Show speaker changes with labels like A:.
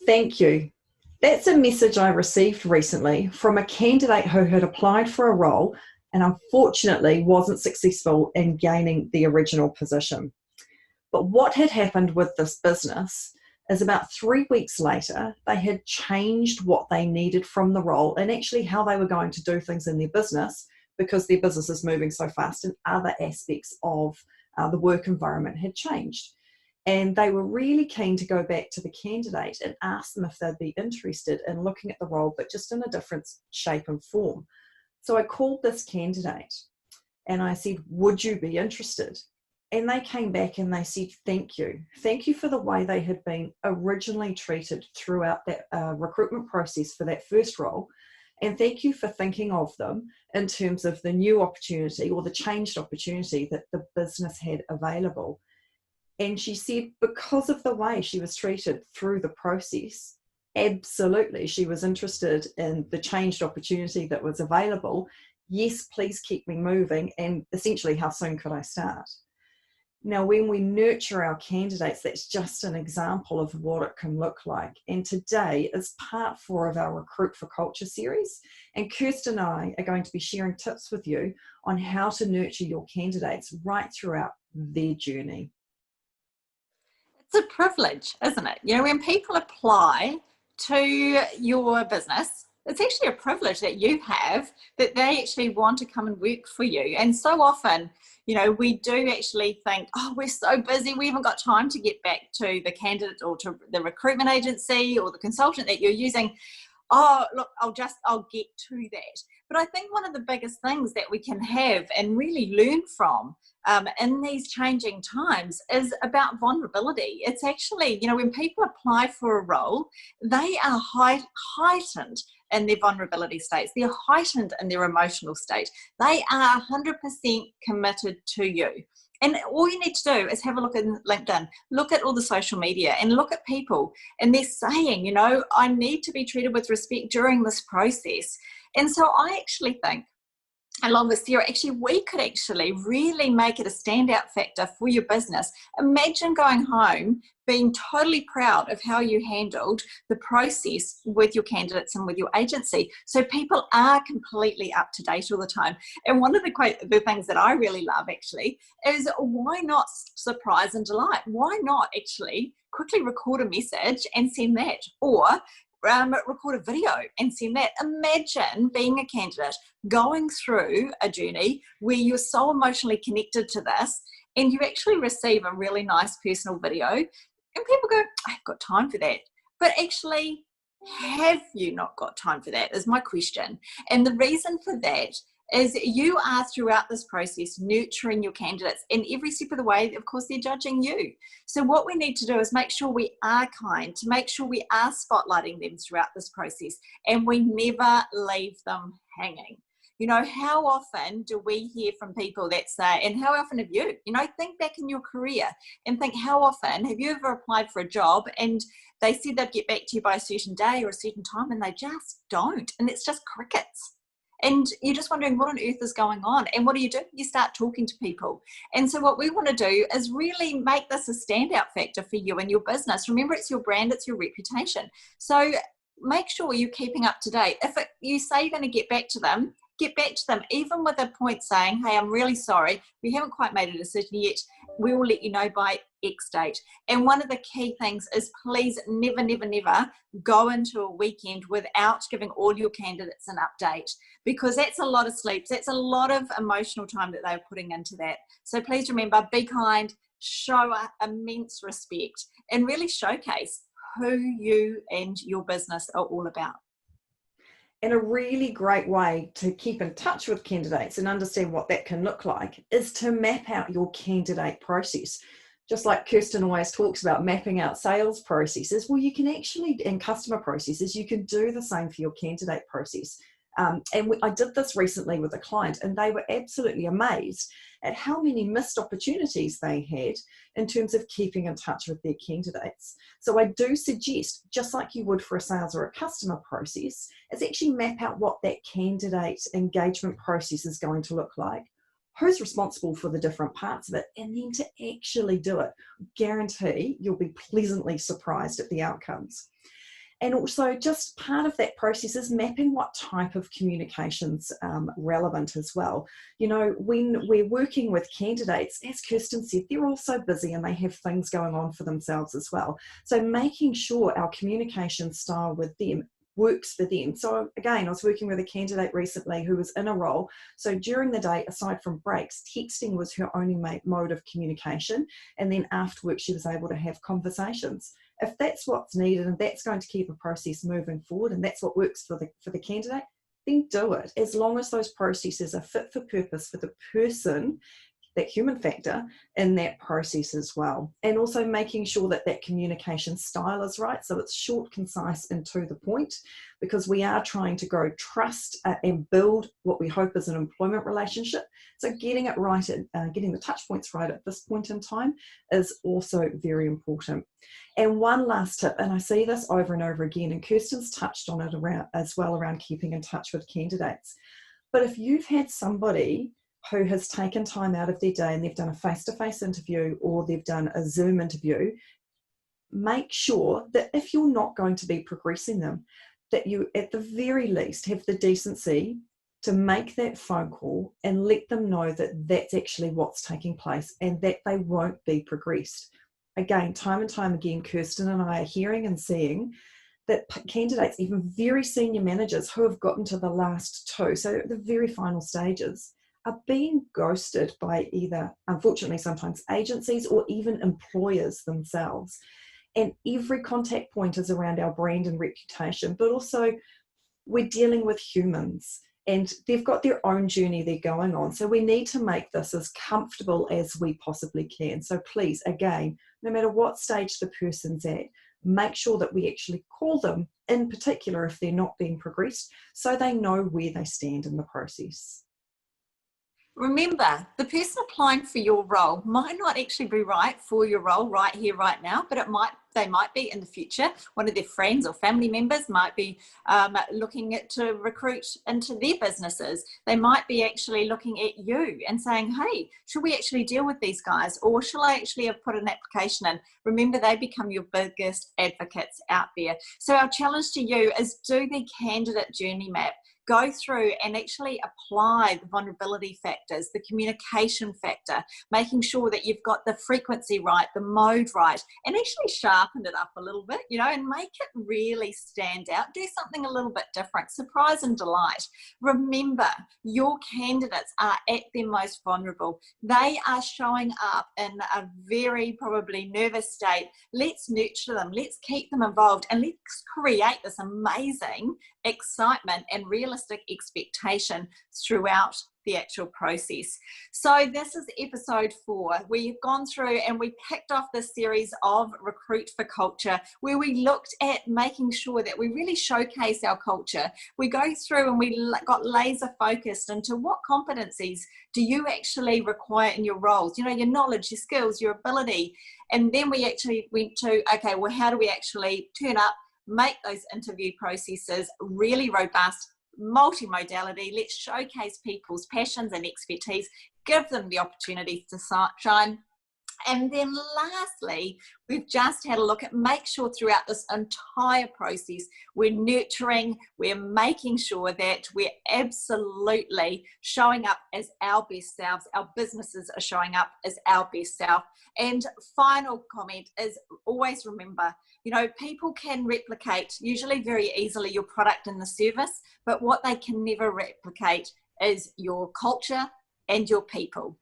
A: Thank you. That's a message I received recently from a candidate who had applied for a role and unfortunately wasn't successful in gaining the original position. But what had happened with this business is about 3 weeks later, they had changed what they needed from the role and actually how they were going to do things in their business because their business is moving so fast and other aspects of the work environment had changed. And they were really keen to go back to the candidate and ask them if they'd be interested in looking at the role, but just in a different shape and form. So I called this candidate and I said, would you be interested? And they came back and they said, thank you. Thank you for the way they had been originally treated throughout that recruitment process for that first role. And thank you for thinking of them in terms of the new opportunity or the changed opportunity that the business had available. And she said, because of the way she was treated through the process, absolutely, she was interested in the changed opportunity that was available. Yes, please keep me moving. And essentially, how soon could I start? Now, when we nurture our candidates, that's just an example of what it can look like. And today is part 4 of our Recruit for Culture series. And Kirsten and I are going to be sharing tips with you on how to nurture your candidates right throughout their journey.
B: It's a privilege, isn't it? When people apply to your business, it's actually a privilege that you have that they actually want to come and work for you. And so often, we do actually think, oh, we're so busy, we haven't got time to get back to the candidate or to the recruitment agency or the consultant that you're using. Oh, look, I'll get to that. But I think one of the biggest things that we can have and really learn from in these changing times is about vulnerability. It's actually, when people apply for a role, they are heightened in their vulnerability states. They're heightened in their emotional state. They are 100% committed to you. And all you need to do is have a look at LinkedIn, look at all the social media and look at people. And they're saying, I need to be treated with respect during this process. And so I actually think, along with Sarah, we could actually really make it a standout factor for your business. Imagine going home being totally proud of how you handled the process with your candidates and with your agency. So people are completely up to date all the time. And one of the things that I really love actually is, why not surprise and delight? Why not actually quickly record a message and send that? Or record a video and send that. Imagine being a candidate going through a journey where you're so emotionally connected to this and you actually receive a really nice personal video and people go, I've got time for that. But actually, have you not got time for that is my question. And the reason for that is you are throughout this process nurturing your candidates, and every step of the way, of course, they're judging you. So what we need to do is make sure we are kind, to make sure we are spotlighting them throughout this process, and we never leave them hanging. How often do we hear from people that say, and how often have you, think back in your career and think, how often have you ever applied for a job and they said they'd get back to you by a certain day or a certain time and they just don't, and it's just crickets. And you're just wondering what on earth is going on. And what do? You start talking to people. And so what we want to do is really make this a standout factor for you and your business. Remember, it's your brand, it's your reputation. So make sure you're keeping up to date. If you say you're going to get back to them, even with a point saying, hey, I'm really sorry, we haven't quite made a decision yet. We will let you know by X date. And one of the key things is, please never, never, never go into a weekend without giving all your candidates an update, because that's a lot of sleep. That's a lot of emotional time that they're putting into that. So please remember, be kind, show immense respect, and really showcase who you and your business are all about.
A: And a really great way to keep in touch with candidates and understand what that can look like is to map out your candidate process. Just like Kirsten always talks about mapping out sales processes, well, you can actually, in customer processes, you can do the same for your candidate process. I did this recently with a client, and they were absolutely amazed at how many missed opportunities they had in terms of keeping in touch with their candidates. So I do suggest, just like you would for a sales or a customer process, is actually map out what that candidate engagement process is going to look like, who's responsible for the different parts of it, and then to actually do it. Guarantee you'll be pleasantly surprised at the outcomes. And also just part of that process is mapping what type of communication's relevant as well. You know, when we're working with candidates, as Kirsten said, they're also busy and they have things going on for themselves as well. So making sure our communication style with them works for them. So again, I was working with a candidate recently who was in a role. So during the day, aside from breaks, texting was her only mode of communication. And then after work, she was able to have conversations. If that's what's needed and that's going to keep a process moving forward and that's what works for the candidate, then do it. As long as those processes are fit for purpose for the person, that human factor in that process as well. And also making sure that that communication style is right. So it's short, concise, and to the point, because we are trying to grow trust and build what we hope is an employment relationship. So getting it right, getting the touch points right at this point in time is also very important. And one last tip, and I see this over and over again, and Kirsten's touched on it around as well, around keeping in touch with candidates. But if you've had somebody who has taken time out of their day and they've done a face-to-face interview or they've done a Zoom interview, make sure that if you're not going to be progressing them, that you at the very least have the decency to make that phone call and let them know that that's actually what's taking place and that they won't be progressed. Again, time and time again, Kirsten and I are hearing and seeing that candidates, even very senior managers who have gotten to the last two, so the very final stages, are being ghosted by either, unfortunately, sometimes agencies or even employers themselves. And every contact point is around our brand and reputation, but also we're dealing with humans and they've got their own journey they're going on. So we need to make this as comfortable as we possibly can. So please, again, no matter what stage the person's at, make sure that we actually call them, in particular if they're not being progressed, so they know where they stand in the process.
B: Remember, the person applying for your role might not actually be right for your role right here, right now, but they might be in the future. One of their friends or family members might be looking to recruit into their businesses. They might be actually looking at you and saying, hey, should we actually deal with these guys? Or shall I actually have put an application in? Remember, they become your biggest advocates out there. So our challenge to you is do the candidate journey map. Go through and actually apply the vulnerability factors, the communication factor, making sure that you've got the frequency right, the mode right, and actually sharpen it up a little bit, and make it really stand out. Do something a little bit different. Surprise and delight. Remember, your candidates are at their most vulnerable. They are showing up in a very probably nervous state. Let's nurture them. Let's keep them involved and let's create this amazing excitement and realistic expectation throughout the actual process. So this is episode 4. We've gone through and we picked off this series of Recruit for Culture, where we looked at making sure that we really showcase our culture. We go through and we got laser focused into what competencies do you actually require in your roles, your knowledge, your skills, your ability. And then we actually went to, okay, well, how do we actually turn up, make those interview processes really robust, multimodality. Let's showcase people's passions and expertise, give them the opportunity to shine. And then lastly, we've just had a look at make sure throughout this entire process, we're nurturing, we're making sure that we're absolutely showing up as our best selves. Our businesses are showing up as our best self. And final comment is always remember, people can replicate usually very easily your product and the service, but what they can never replicate is your culture and your people.